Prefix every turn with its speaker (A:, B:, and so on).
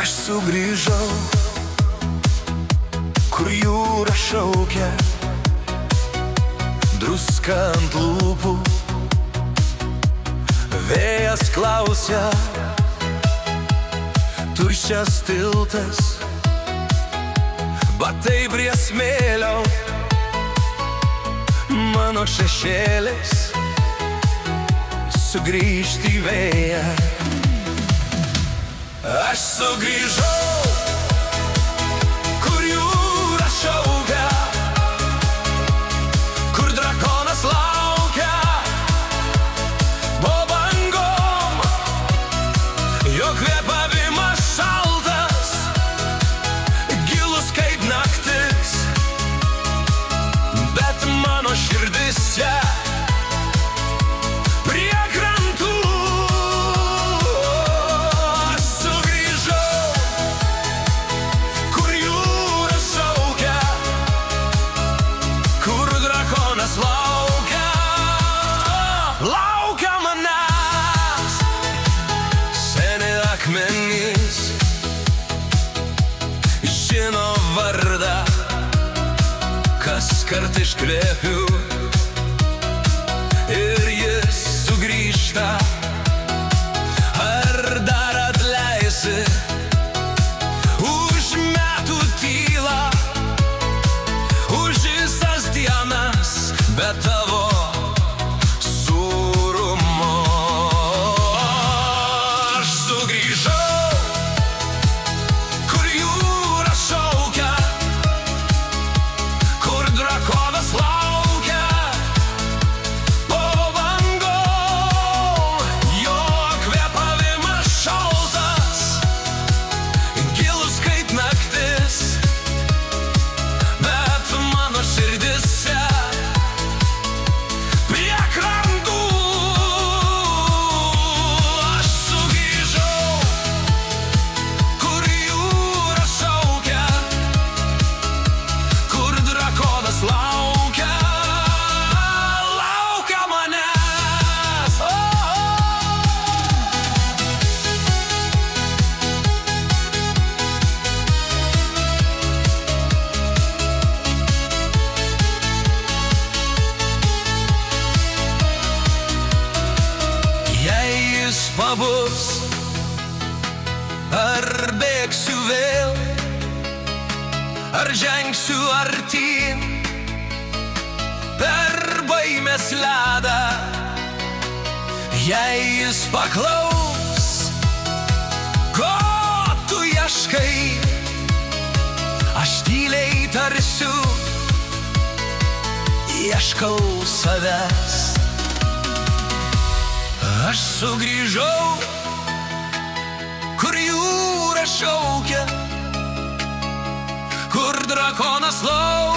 A: Aš sugrįžau, kur jūra šaukia, druska ant lūpų, vėjas klausia, tuščias tiltas, batai prie smėlio, mano šešėlis sugrįžti į vėją. Aš sugrįžau, kur jūra šaukia, kur drakonas laukia, po bangom, jo kvėpavimas šaltas, gilus kaip naktis, bet mano širdis čia prie krantų. Laukia manęs seni akmenys, žino vardą, kas kart iškvėpiu, ir jis sugrįžta. Ar dar atleisi už metų tylą, už visas dienas be tavo pabus, ar bėgsiu vėl, ar žengsiu artyn per baimės ledą. Jei jis paklaus, ko tu ieškai, aš tyliai tarsiu, ieškau savęs. Aš sugrįžau, kur jūra šaukia, kur drakonas laukia.